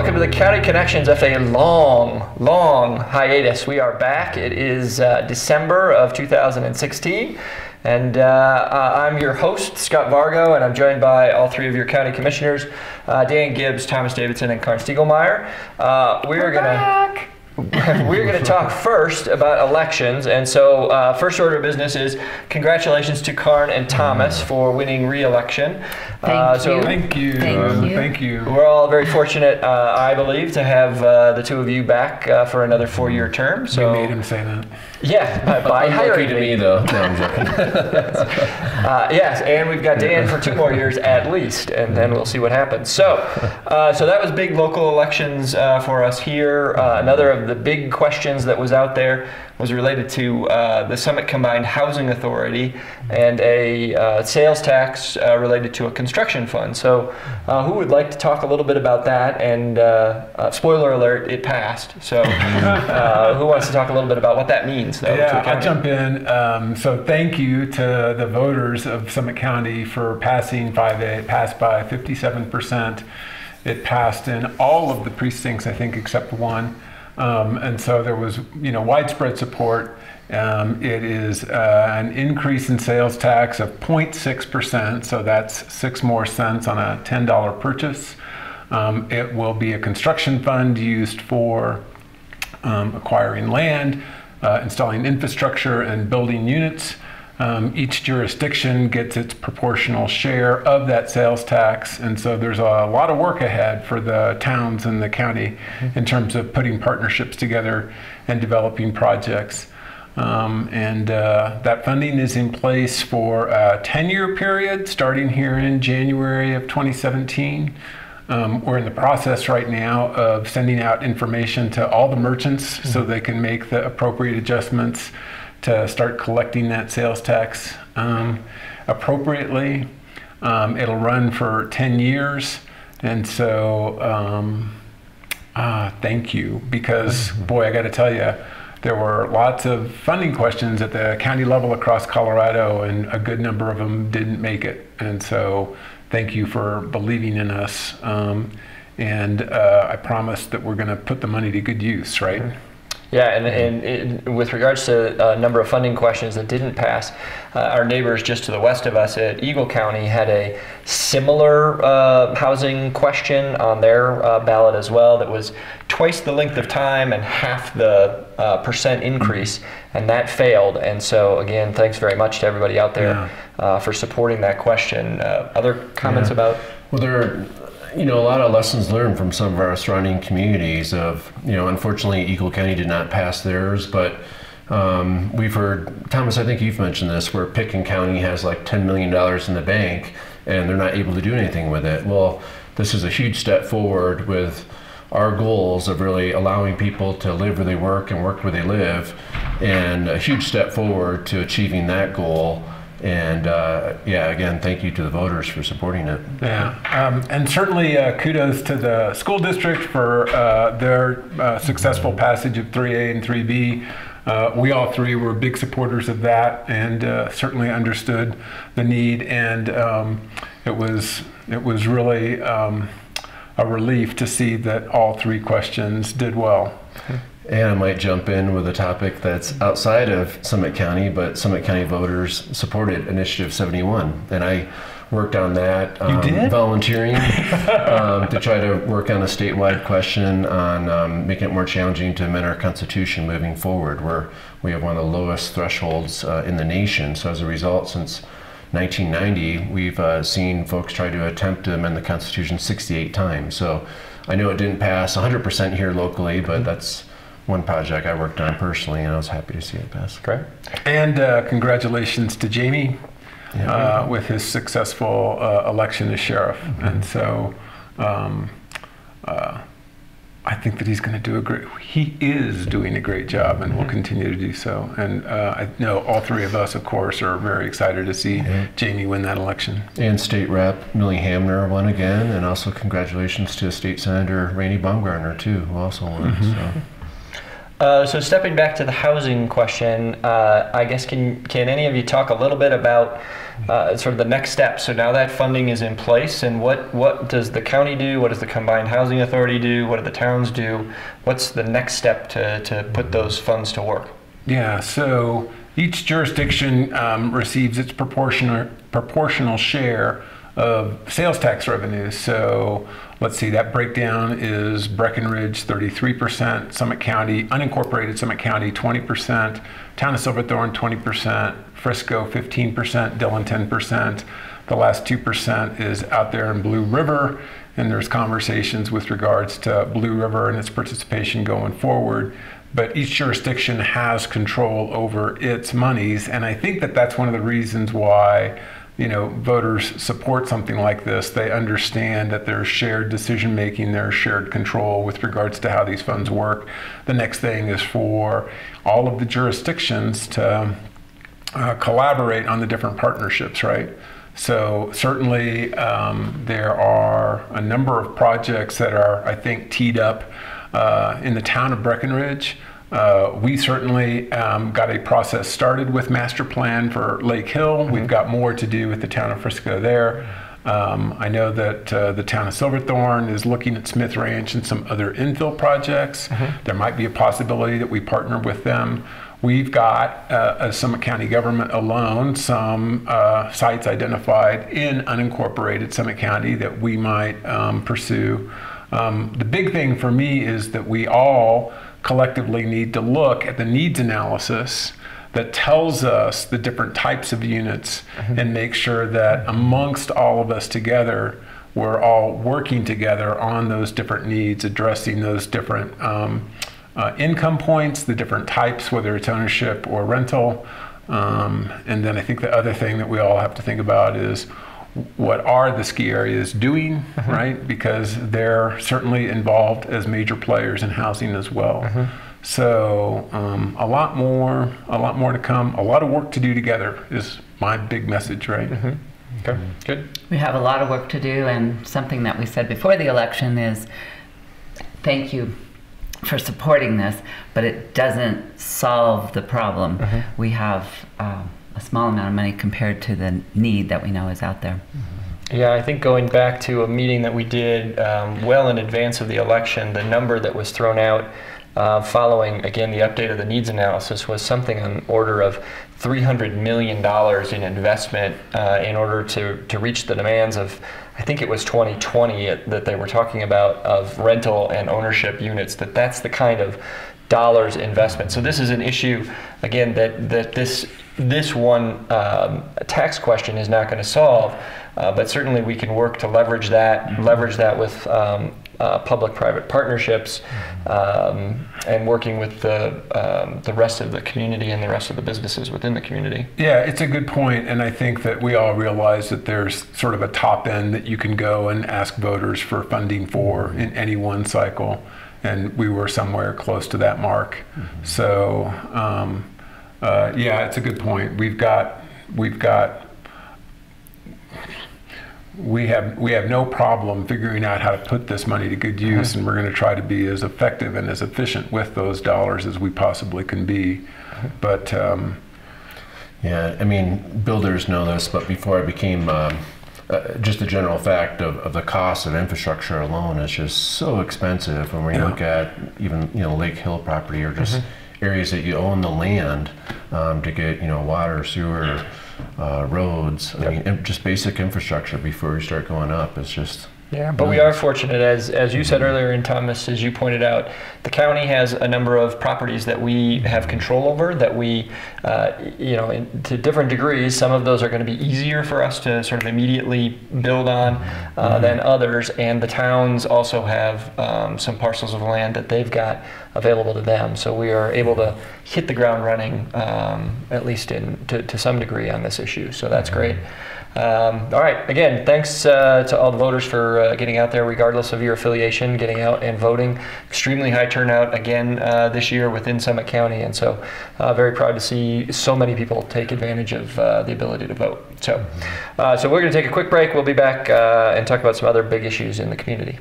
Welcome to the County Connections after a long hiatus. We are back. It is December of 2016, and I'm your host, Scott Vargo, and I'm joined by all three of your county commissioners, Dan Gibbs, Thomas Davidson, and Karn Stiegelmeyer. We're going to talk first about elections, and so first order of business is congratulations to Karn and Thomas for winning re-election. Thank you. Thank you. We're all very fortunate, I believe, to have the two of you back for another 4-year term. So we made him say that. Yeah, by hiring to me though. No, I'm joking. Yes, and we've got Dan for 2 more years at least, and then we'll see what happens. So that was big local elections for us here. Another of the big questions that was out there was related to the Summit Combined Housing Authority and a sales tax related to a construction fund. So who would like to talk a little bit about that? And spoiler alert, it passed. So who wants to talk a little bit about what that means? Though, yeah, I'll jump in. So thank you to the voters of Summit County for passing 5A. It passed by 57%. It passed in all of the precincts, I think, except one. And so there was, widespread support. It is an increase in sales tax of 0.6%, so that's 6 more cents on a $10 purchase. It will be a construction fund used for acquiring land, installing infrastructure, and building units. Each jurisdiction gets its proportional share of that sales tax, and so there's a lot of work ahead for the towns and the county in terms of putting partnerships together and developing projects. That funding is in place for a 10-year period starting here in January of 2017. We're in the process right now of sending out information to all the merchants so they can make the appropriate adjustments to start collecting that sales tax appropriately. It'll run for 10 years, and so thank you, because boy, I got to tell you, there were lots of funding questions at the county level across Colorado, and a good number of them didn't make it. And so thank you for believing in us, and I promise that we're going to put the money to good use, right? Yeah, and with regards to a number of funding questions that didn't pass, our neighbors just to the west of us at Eagle County had a similar housing question on their ballot as well that was twice the length of time and half the percent increase, and that failed. And so again, thanks very much to everybody out there for supporting that question. Other comments about? Well, there are a lot of lessons learned from some of our surrounding communities of, unfortunately Eagle County did not pass theirs, but we've heard, Thomas, I think you've mentioned this, where Pitkin County has like $10 million in the bank and they're not able to do anything with it. Well, this is a huge step forward with our goals of really allowing people to live where they work and work where they live, and a huge step forward to achieving that goal. And again, thank you to the voters for supporting it. Yeah, and certainly kudos to the school district for their successful passage of 3A and 3B. We all three were big supporters of that, and certainly understood the need. And it was really a relief to see that all 3 questions did well. And I might jump in with a topic that's outside of Summit County, but Summit County voters supported Initiative 71. And I worked on that, volunteering to try to work on a statewide question on making it more challenging to amend our Constitution moving forward, where we have one of the lowest thresholds in the nation. So as a result, since 1990, we've seen folks try to attempt to amend the Constitution 68 times. So I know it didn't pass 100% here locally, but that's one project I worked on personally, and I was happy to see it pass. Great. And congratulations to Jamie with his successful election as sheriff. And so I think that he's going to he is doing a great job, and will continue to do so. And I know all 3 of us, of course, are very excited to see Jamie win that election. And State Rep Millie Hamner won again, and also congratulations to State Senator Rainey Baumgartner too, who also won. So. So stepping back to the housing question, I guess can any of you talk a little bit about sort of the next steps? So now that funding is in place, and what does the county do? What does the Combined Housing Authority do? What do the towns do? What's the next step to put those funds to work? Yeah, so each jurisdiction receives its proportional share of sales tax revenues. So let's see, that breakdown is Breckenridge 33%, Summit County, unincorporated Summit County 20%, Town of Silverthorne 20%, Frisco 15%, Dillon 10%. The last 2% is out there in Blue River, and there's conversations with regards to Blue River and its participation going forward. But each jurisdiction has control over its monies, and I think that that's one of the reasons why voters support something like this. They understand that there's shared decision making, there's shared control with regards to how these funds work. The next thing is for all of the jurisdictions to collaborate on the different partnerships, right? So certainly there are a number of projects that are, I think, teed up in the town of Breckenridge. We certainly got a process started with master plan for Lake Hill. We've got more to do with the town of Frisco there. I know that the town of Silverthorne is looking at Smith Ranch and some other infill projects. There might be a possibility that we partner with them. We've got, as Summit County government alone, some sites identified in unincorporated Summit County that we might pursue. The big thing for me is that we all collectively need to look at the needs analysis that tells us the different types of units and make sure that amongst all of us together, we're all working together on those different needs, addressing those different income points, the different types, whether it's ownership or rental. And then I think the other thing that we all have to think about is what are the ski areas doing, right? Because they're certainly involved as major players in housing as well. So a lot more to come. A lot of work to do together is my big message, right? Okay, good. We have a lot of work to do, and something that we said before the election is thank you for supporting this, but it doesn't solve the problem. We have a small amount of money compared to the need that we know is out there. Yeah, I think going back to a meeting that we did well in advance of the election, the number that was thrown out following, again, the update of the needs analysis was something on order of $300 million in investment in order to reach the demands of, I think it was 2020 that they were talking about, of rental and ownership units, that's the kind of dollars investment. So this is an issue, again, that this one tax question is not going to solve, but certainly we can work to leverage that with public-private partnerships and working with the rest of the community and the rest of the businesses within the community. Yeah, it's a good point, and I think that we all realize that there's sort of a top end that you can go and ask voters for funding for in any one cycle, and we were somewhere close to that mark. So yeah, it's a good point. We have no problem figuring out how to put this money to good use, and we're going to try to be as effective and as efficient with those dollars as we possibly can be. But yeah, I mean, builders know this, but before I became just the general fact of the cost of infrastructure alone is just so expensive. And when you look at even Lake Hill property or just areas that you own the land to get water, sewer, roads. I mean, just basic infrastructure before you start going up. It's just Yeah, but we are fortunate, as you said earlier, and Thomas, as you pointed out, the county has a number of properties that we have control over that we, to different degrees, some of those are going to be easier for us to sort of immediately build on than others, and the towns also have some parcels of land that they've got available to them, so we are able to hit the ground running, at least to some degree on this issue, so that's great. All right, again, thanks to all the voters for getting out there regardless of your affiliation, getting out and voting. Extremely high turnout again this year within Summit County, and so very proud to see so many people take advantage of the ability to vote. So we're going to take a quick break. We'll be back and talk about some other big issues in the community.